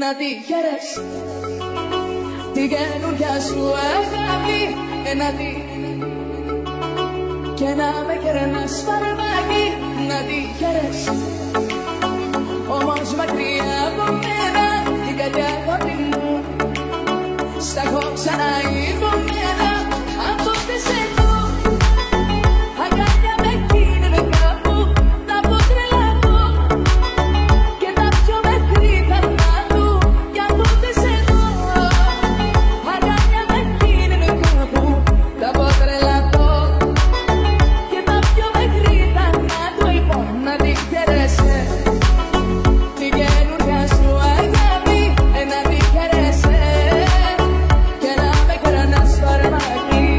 να τη χαίρες την καινούρια σου αγάπη, να τη και να με κερνάς φαρμάκι, να τη χαίρες όμως μακριά από μένα την καρδιά αγάπη μου στα έχω ξαναειδωμένα από τις εδώ αγκάλια με κίνηνε κάπου τα πω τρελαθώ και τα πιο μέχρι θανάτου κι από τις εδώ αγκάλια με κίνηνε κάπου τα πω τρελαθώ και τα πιο μέχρι θανάτου. Λοιπόν να τη χαίρεσαι την καινούρια σου αγάπη, να τη χαίρεσαι και να με κερνάς φαρμάκι.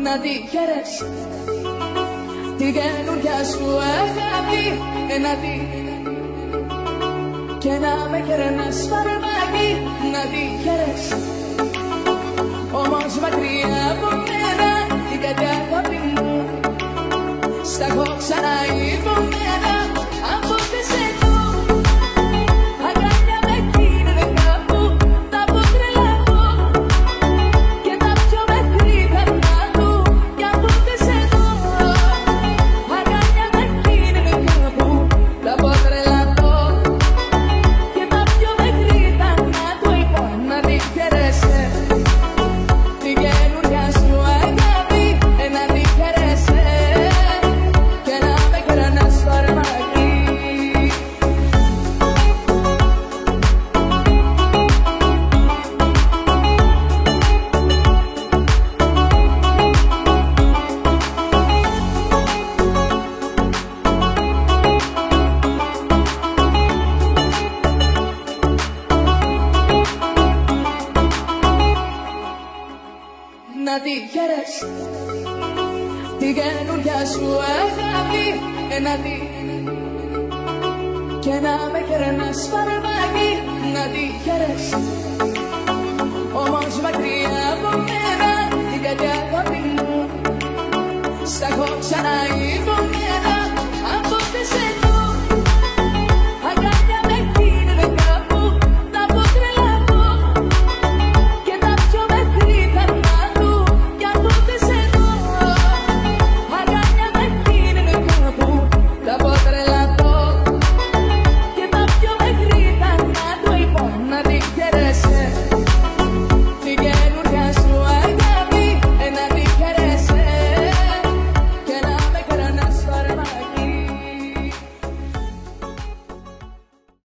Να τη χαίρες την καινούρια σου αγάπη, να τη και να με κερνάς φαρμάκι, να τη χαίρες όμως μακριά από μένα την καρδιά αγάπη μου στα έχω ξαναειδωμένα από τις εδώ αγκάλια με κίνηνε κάπου τα πω τρελαθώ και τα πιο μέχρι θανάτου κι από τις εδώ αγκάλια με κίνηνε κάπου τα πω τρελαθώ και τα πιο μέχρι θανάτου. Λοιπόν να τη χαίρεσαι την καινούρια σου αγάπη, να τη χαίρεσαι και να με κερνάς φαρμάκι. Να τη χαίρες την καινούρια σου αγάπη, να τη και να με κερνάς φαρμάκι, να τη χαίρες όμως μακριά από μένα την καρδιά αγάπη μου στα έχω ξαναειδωμένα